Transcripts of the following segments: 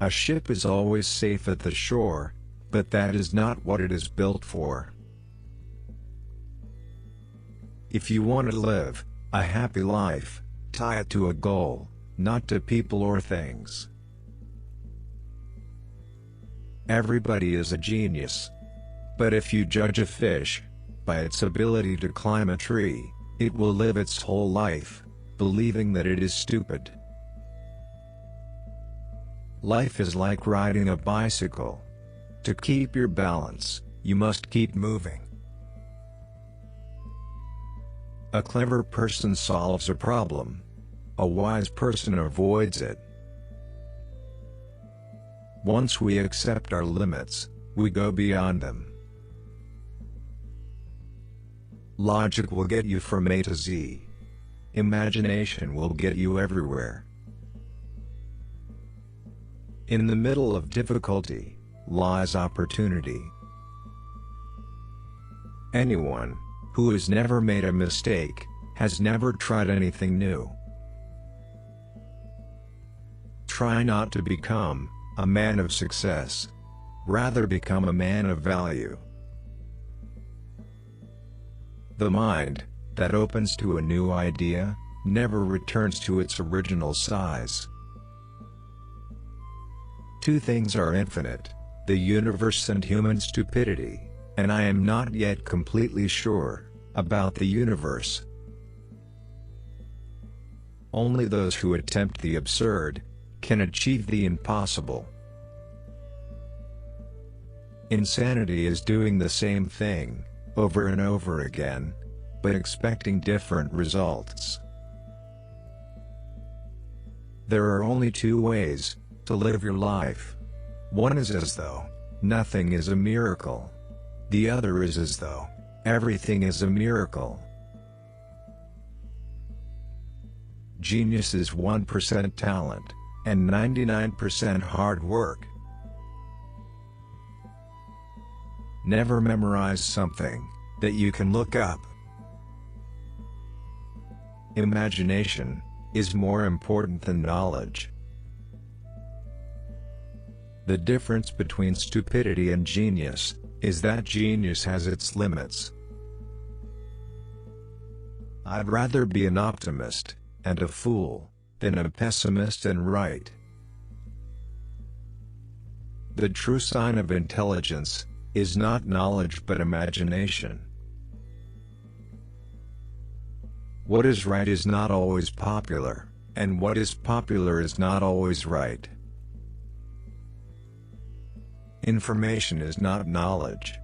A ship is always safe at the shore, but that is not what it is built for. If you want to live a happy life, tie it to a goal, not to people or things. Everybody is a genius. But if you judge a fish by its ability to climb a tree, it will live its whole life believing that it is stupid. Life is like riding a bicycle. To keep your balance, you must keep moving. A clever person solves a problem. A wise person avoids it. Once we accept our limits, we go beyond them. Logic will get you from A to Z. Imagination will get you everywhere. In the middle of difficulty lies opportunity. Anyone who has never made a mistake has never tried anything new. Try not to become a man of success. Rather become a man of value. The mind that opens to a new idea never returns to its original size. Two things are infinite: the universe and human stupidity, and I am not yet completely sure about the universe. Only those who attempt the absurd can achieve the impossible. Insanity is doing the same thing over and over again, but expecting different results. There are only two ways to live your life. One is as though nothing is a miracle. The other is as though everything is a miracle. Genius is 1% talent and 99% hard work. Never memorize something that you can look up. Imagination is more important than knowledge. The difference between stupidity and genius is that genius has its limits. I'd rather be an optimist and a fool than a pessimist and right. The true sign of intelligence is not knowledge but imagination. What is right is not always popular, and what is popular is not always right. Information is not knowledge.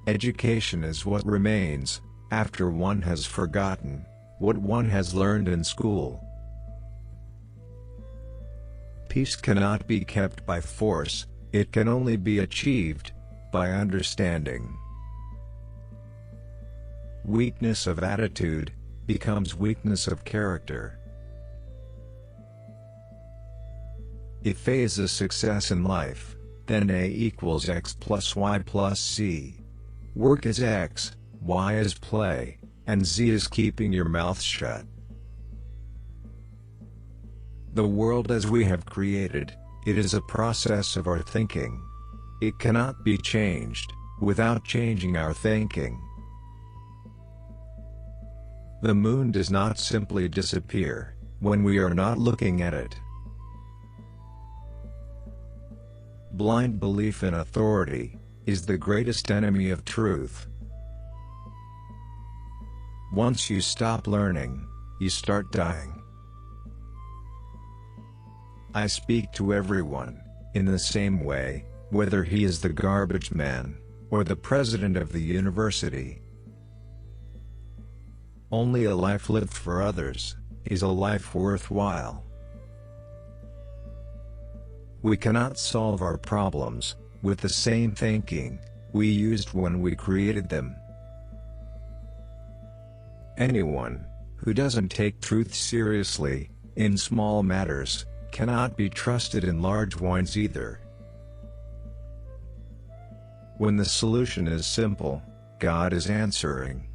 Education is what remains after one has forgotten what one has learned in school. Peace cannot be kept by force, it can only be achieved by understanding. Weakness of attitude becomes weakness of character. If A is a success in life, then A equals X plus Y plus Z. Work is X, Y is play, and Z is keeping your mouth shut. The world as we have created it is a process of our thinking. It cannot be changed without changing our thinking. The moon does not simply disappear when we are not looking at it. Blind belief in authority is the greatest enemy of truth. Once you stop learning, you start dying. I speak to everyone in the same way, whether he is the garbage man or the president of the university. Only a life lived for others is a life worthwhile. We cannot solve our problems with the same thinking we used when we created them. Anyone who doesn't take truth seriously in small matters cannot be trusted in large ones either. When the solution is simple, God is answering.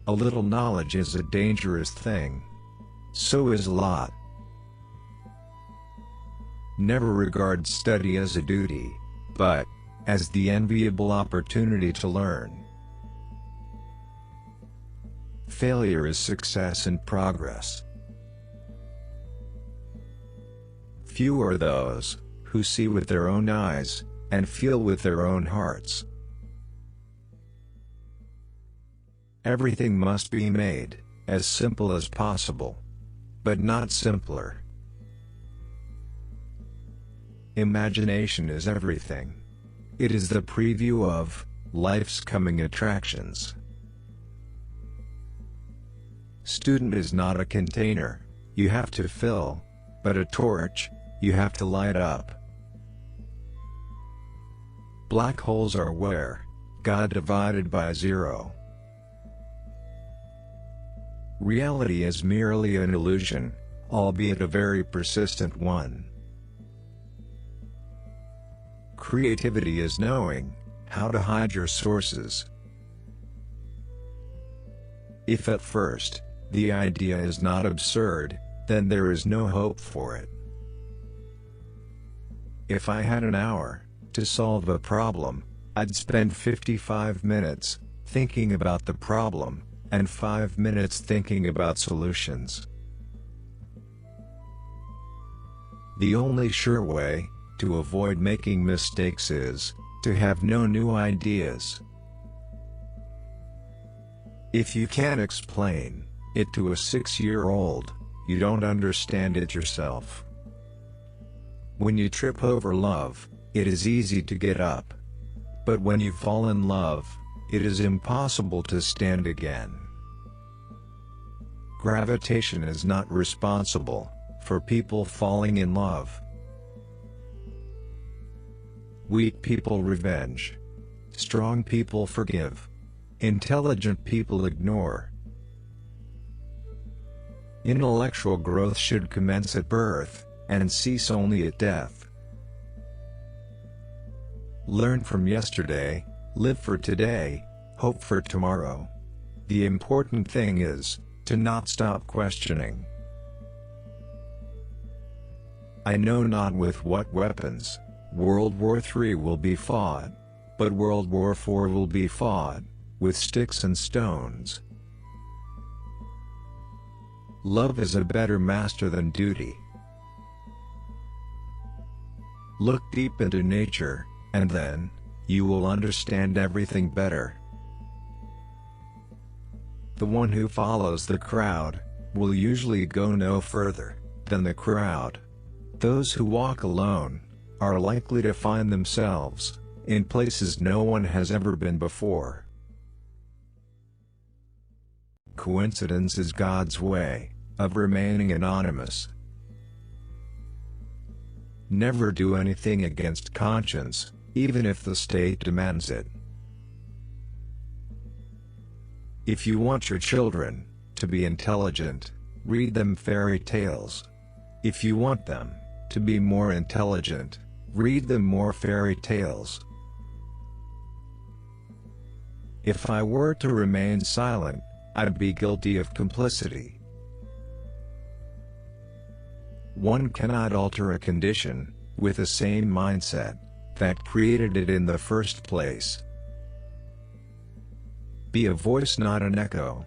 A little knowledge is a dangerous thing. so is a lot. Never regard study as a duty, but as the enviable opportunity to learn. Failure is success and progress. Few are those who see with their own eyes and feel with their own hearts. Everything must be made as simple as possible, but not simpler. Imagination is everything. It is the preview of life's coming attractions. Student is not a container you have to fill, but a torch you have to light up. Black holes are where God divided by zero. Reality is merely an illusion, albeit a very persistent one. Creativity is knowing how to hide your sources. If at first the idea is not absurd, then there is no hope for it. If I had an hour to solve a problem, I'd spend 55 minutes thinking about the problem, and 5 minutes thinking about solutions. The only sure way to avoid making mistakes is to have no new ideas. If you can't explain it to a 6-year-old, you don't understand it yourself. When you trip over love, it is easy to get up. But when you fall in love, it is impossible to stand again. Gravitation is not responsible for people falling in love. Weak people revenge. Strong people forgive. Intelligent people ignore. Intellectual growth should commence at birth and cease only at death. Learn from yesterday, live for today, hope for tomorrow. The important thing is to not stop questioning. I know not with what weapons World War III will be fought, but World War IV will be fought with sticks and stones. Love is a better master than duty. Look deep into nature, and then you will understand everything better. The one who follows the crowd will usually go no further than the crowd. Those who walk alone are likely to find themselves in places no one has ever been before. Coincidence is God's way of remaining anonymous. Never do anything against conscience, even if the state demands it. If you want your children to be intelligent, read them fairy tales. If you want them to be more intelligent, read them more fairy tales. If I were to remain silent, I'd be guilty of complicity. One cannot alter a condition with the same mindset that created it in the first place. Be a voice, not an echo.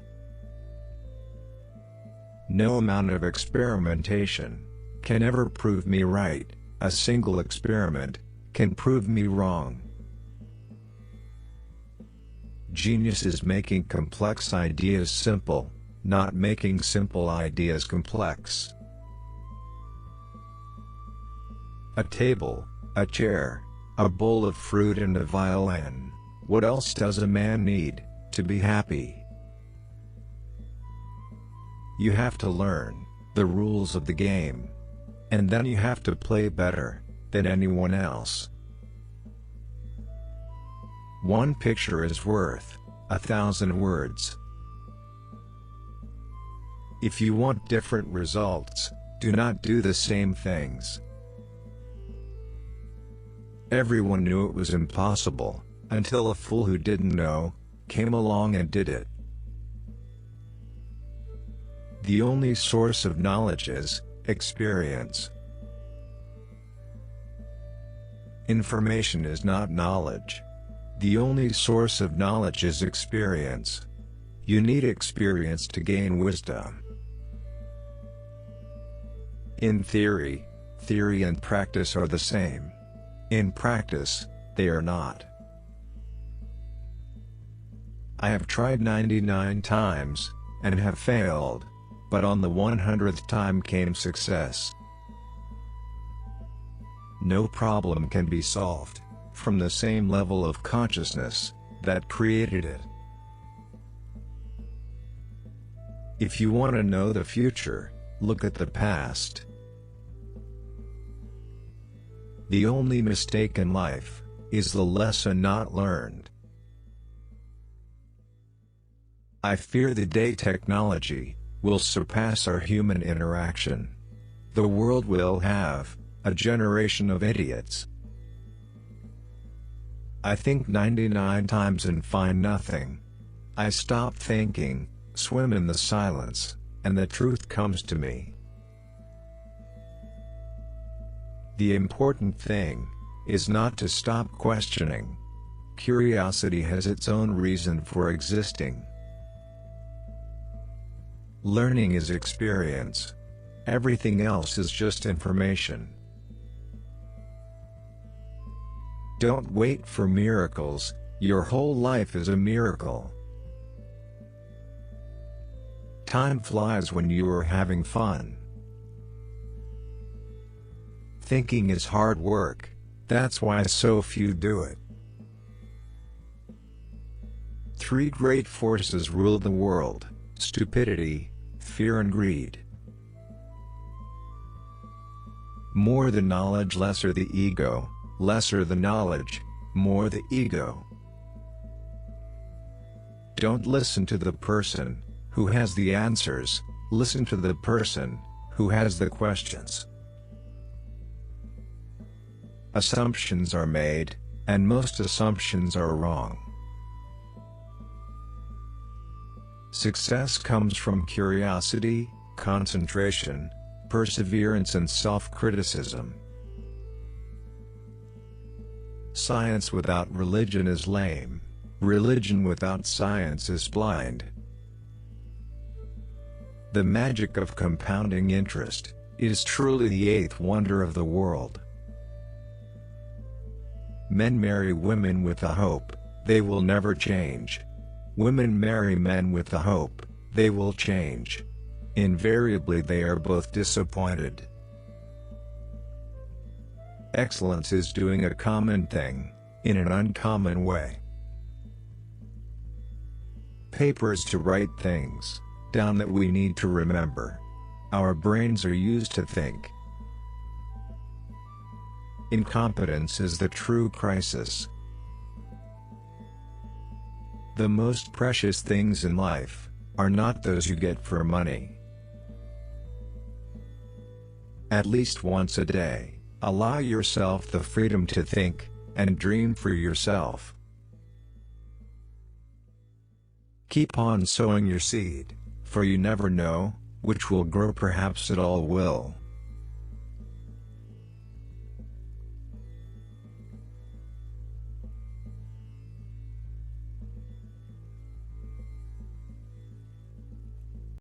No amount of experimentation can ever prove me right. A single experiment can prove me wrong. Genius is making complex ideas simple, not making simple ideas complex. A table, a chair, a bowl of fruit and a violin. What else does a man need to be happy? You have to learn the rules of the game, and then you have to play better than anyone else. One picture is worth 1,000 words. If you want different results, do not do the same things. Everyone knew it was impossible, until a fool who didn't know came along and did it. The only source of knowledge is experience. Information is not knowledge. The only source of knowledge is experience. You need experience to gain wisdom. In theory, theory and practice are the same. In practice, they are not. I have tried 99 times, and have failed, but on the 100th time came success. No problem can be solved from the same level of consciousness that created it. If you want to know the future, look at the past. The only mistake in life is the lesson not learned. I fear the day technology will surpass our human interaction. The world will have a generation of idiots. I think 99 times and find nothing. I stop thinking, swim in the silence, and the truth comes to me. The important thing is not to stop questioning. Curiosity has its own reason for existing. Learning is experience. Everything else is just information. Don't wait for miracles, your whole life is a miracle. Time flies when you are having fun. Thinking is hard work, that's why so few do it. Three great forces rule the world: stupidity, fear and greed. More the knowledge, lesser the ego. Lesser the knowledge, more the ego. Don't listen to the person who has the answers, listen to the person who has the questions. Assumptions are made, and most assumptions are wrong. Success comes from curiosity, concentration, perseverance and self-criticism. Science without religion is lame. Religion without science is blind. The magic of compounding interest is truly the eighth wonder of the world. Men marry women with the hope they will never change. Women marry men with the hope they will change. Invariably they are both disappointed. Excellence is doing a common thing, in an uncommon way. Papers to write things down that we need to remember. Our brains are used to think. Incompetence is the true crisis. The most precious things in life are not those you get for money. At least once a day, allow yourself the freedom to think and dream for yourself. Keep on sowing your seed, for you never know which will grow. Perhaps it all will.